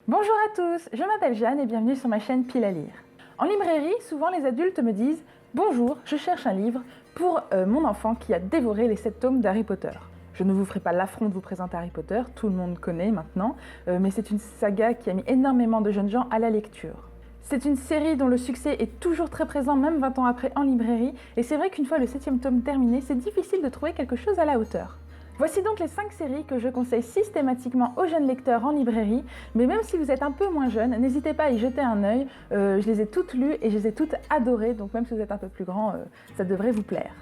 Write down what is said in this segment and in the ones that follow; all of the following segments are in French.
Bonjour à tous, je m'appelle Jeanne et bienvenue sur ma chaîne Pile à lire. En librairie, souvent les adultes me disent « Bonjour, je cherche un livre pour mon enfant qui a dévoré les 7 tomes d'Harry Potter ». Je ne vous ferai pas l'affront de vous présenter Harry Potter, tout le monde connaît maintenant, mais c'est une saga qui a mis énormément de jeunes gens à la lecture. C'est une série dont le succès est toujours très présent, même 20 ans après en librairie, et c'est vrai qu'une fois le 7e tome terminé, c'est difficile de trouver quelque chose à la hauteur. Voici donc les 5 séries que je conseille systématiquement aux jeunes lecteurs en librairie, mais même si vous êtes un peu moins jeune, n'hésitez pas à y jeter un œil, je les ai toutes lues et je les ai toutes adorées, donc même si vous êtes un peu plus grand, ça devrait vous plaire.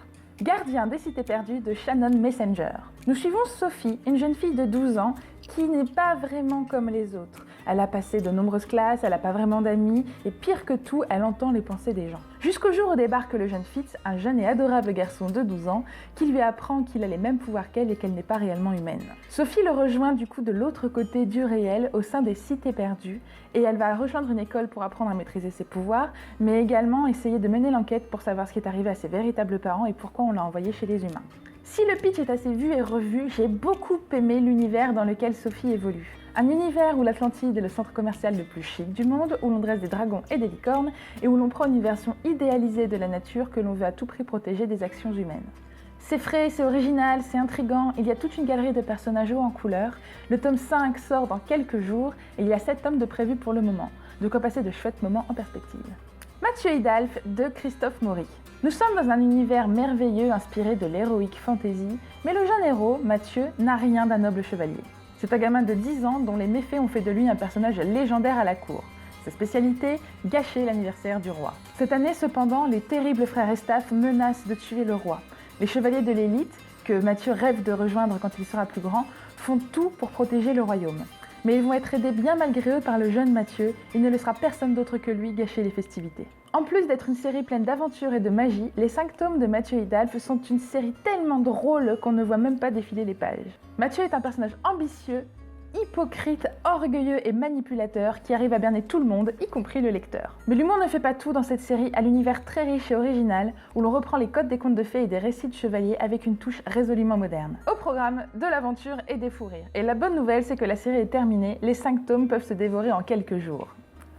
Gardien des cités perdues de Shannon Messenger. Nous suivons Sophie, une jeune fille de 12 ans qui n'est pas vraiment comme les autres. Elle a passé de nombreuses classes, elle n'a pas vraiment d'amis, et pire que tout, elle entend les pensées des gens. Jusqu'au jour où débarque le jeune Fitz, un jeune et adorable garçon de 12 ans, qui lui apprend qu'il a les mêmes pouvoirs qu'elle et qu'elle n'est pas réellement humaine. Sophie le rejoint du coup de l'autre côté du réel, au sein des cités perdues, et elle va rejoindre une école pour apprendre à maîtriser ses pouvoirs, mais également essayer de mener l'enquête pour savoir ce qui est arrivé à ses véritables parents et pourquoi on l'a envoyé chez les humains. Si le pitch est assez vu et revu, j'ai beaucoup aimé l'univers dans lequel Sophie évolue. Un univers où l'Atlantide est le centre commercial le plus chic du monde, où l'on dresse des dragons et des licornes, et où l'on prend une version idéalisée de la nature que l'on veut à tout prix protéger des actions humaines. C'est frais, c'est original, c'est intriguant, il y a toute une galerie de personnages hauts en couleur. Le tome 5 sort dans quelques jours, et il y a 7 tomes de prévus pour le moment. De quoi passer de chouettes moments en perspective. Mathieu Hidalph de Christophe Maury. Nous sommes dans un univers merveilleux inspiré de l'heroic fantasy, mais le jeune héros, Mathieu, n'a rien d'un noble chevalier. C'est un gamin de 10 ans dont les méfaits ont fait de lui un personnage légendaire à la cour. Sa spécialité, gâcher l'anniversaire du roi. Cette année cependant, les terribles frères Estaphe menacent de tuer le roi. Les chevaliers de l'élite, que Mathieu rêve de rejoindre quand il sera plus grand, font tout pour protéger le royaume. Mais ils vont être aidés bien malgré eux par le jeune Mathieu, il ne laissera personne d'autre que lui gâcher les festivités. En plus d'être une série pleine d'aventures et de magie, les 5 tomes de Mathieu Hidalph sont une série tellement drôle qu'on ne voit même pas défiler les pages. Mathieu est un personnage ambitieux, hypocrite, orgueilleux et manipulateur qui arrive à berner tout le monde, y compris le lecteur. Mais l'humour ne fait pas tout dans cette série à l'univers très riche et original où l'on reprend les codes des contes de fées et des récits de chevaliers avec une touche résolument moderne. Au programme, de l'aventure et des fous rires. Et la bonne nouvelle, c'est que la série est terminée, les 5 tomes peuvent se dévorer en quelques jours.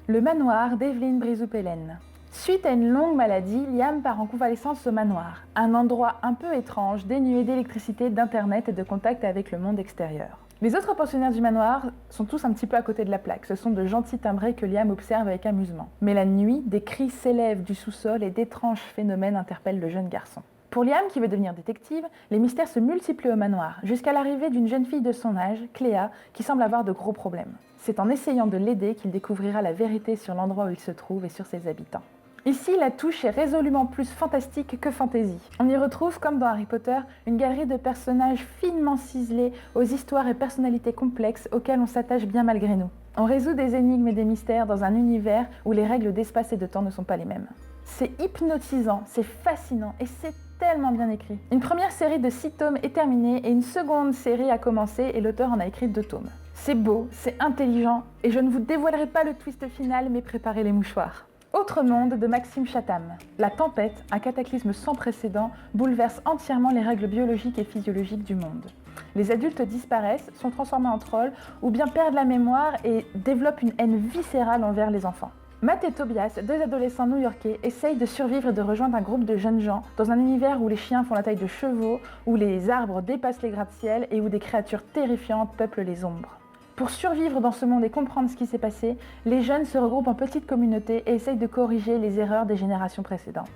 Le manoir d'Evelyn Brizoupelen. Suite à une longue maladie, Liam part en convalescence au manoir, un endroit un peu étrange, dénué d'électricité, d'internet et de contact avec le monde extérieur. Les autres pensionnaires du manoir sont tous un petit peu à côté de la plaque, ce sont de gentils timbrés que Liam observe avec amusement. Mais la nuit, des cris s'élèvent du sous-sol et d'étranges phénomènes interpellent le jeune garçon. Pour Liam, qui veut devenir détective, les mystères se multiplient au manoir, jusqu'à l'arrivée d'une jeune fille de son âge, Cléa, qui semble avoir de gros problèmes. C'est en essayant de l'aider qu'il découvrira la vérité sur l'endroit où il se trouve et sur ses habitants. Ici, la touche est résolument plus fantastique que fantasy. On y retrouve, comme dans Harry Potter, une galerie de personnages finement ciselés, aux histoires et personnalités complexes auxquelles on s'attache bien malgré nous. On résout des énigmes et des mystères dans un univers où les règles d'espace et de temps ne sont pas les mêmes. C'est hypnotisant, c'est fascinant et c'est tellement bien écrit. Une première série de 6 tomes est terminée et une seconde série a commencé et l'auteur en a écrit 2 tomes. C'est beau, c'est intelligent et je ne vous dévoilerai pas le twist final mais préparez les mouchoirs. Autre monde de Maxime Chatham. La tempête, un cataclysme sans précédent, bouleverse entièrement les règles biologiques et physiologiques du monde. Les adultes disparaissent, sont transformés en trolls ou bien perdent la mémoire et développent une haine viscérale envers les enfants. Matt et Tobias, 2 adolescents new-yorkais, essayent de survivre et de rejoindre un groupe de jeunes gens dans un univers où les chiens font la taille de chevaux, où les arbres dépassent les gratte-ciel et où des créatures terrifiantes peuplent les ombres. Pour survivre dans ce monde et comprendre ce qui s'est passé, les jeunes se regroupent en petites communautés et essayent de corriger les erreurs des générations précédentes.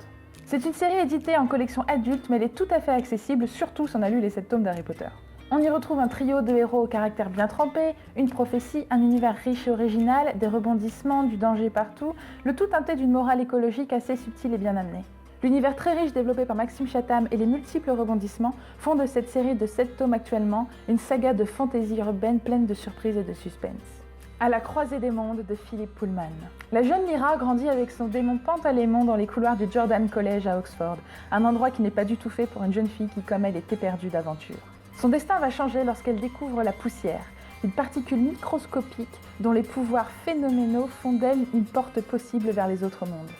C'est une série éditée en collection adulte, mais elle est tout à fait accessible, surtout si on a lu les 7 tomes d'Harry Potter. On y retrouve un trio de héros au caractère bien trempé, une prophétie, un univers riche et original, des rebondissements, du danger partout, le tout teinté d'une morale écologique assez subtile et bien amenée. L'univers très riche développé par Maxime Chatham et les multiples rebondissements font de cette série de 7 tomes actuellement une saga de fantaisie urbaine pleine de surprises et de suspense. À la croisée des mondes de Philippe Pullman. La jeune Lyra grandit avec son démon Pantalémon dans les couloirs du Jordan College à Oxford, un endroit qui n'est pas du tout fait pour une jeune fille qui, comme elle, est éperdue d'aventure. Son destin va changer lorsqu'elle découvre la poussière, une particule microscopique dont les pouvoirs phénoménaux font d'elle une porte possible vers les autres mondes.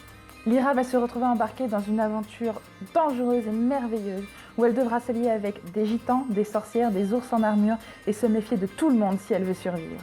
Lyra va se retrouver embarquée dans une aventure dangereuse et merveilleuse où elle devra s'allier avec des gitans, des sorcières, des ours en armure et se méfier de tout le monde si elle veut survivre.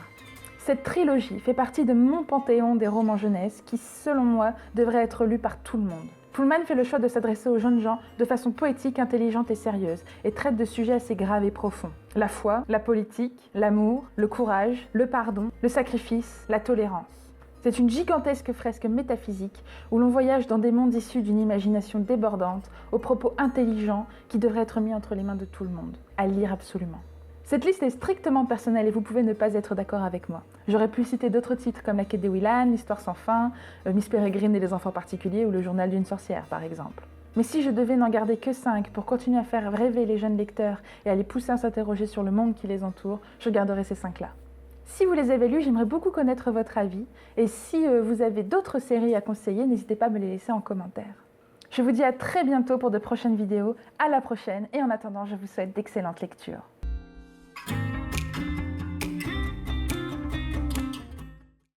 Cette trilogie fait partie de mon panthéon des romans jeunesse qui, selon moi, devraient être lus par tout le monde. Pullman fait le choix de s'adresser aux jeunes gens de façon poétique, intelligente et sérieuse, et traite de sujets assez graves et profonds. La foi, la politique, l'amour, le courage, le pardon, le sacrifice, la tolérance. C'est une gigantesque fresque métaphysique où l'on voyage dans des mondes issus d'une imagination débordante, aux propos intelligents qui devraient être mis entre les mains de tout le monde. À lire absolument. Cette liste est strictement personnelle et vous pouvez ne pas être d'accord avec moi. J'aurais pu citer d'autres titres comme La Quête des Willan, L'Histoire sans fin, Miss Peregrine et les enfants particuliers ou Le Journal d'une sorcière par exemple. Mais si je devais n'en garder que 5 pour continuer à faire rêver les jeunes lecteurs et à les pousser à s'interroger sur le monde qui les entoure, je garderais ces 5-là. Si vous les avez lus, j'aimerais beaucoup connaître votre avis. Et si vous avez d'autres séries à conseiller, n'hésitez pas à me les laisser en commentaire. Je vous dis à très bientôt pour de prochaines vidéos. À la prochaine et en attendant, je vous souhaite d'excellentes lectures.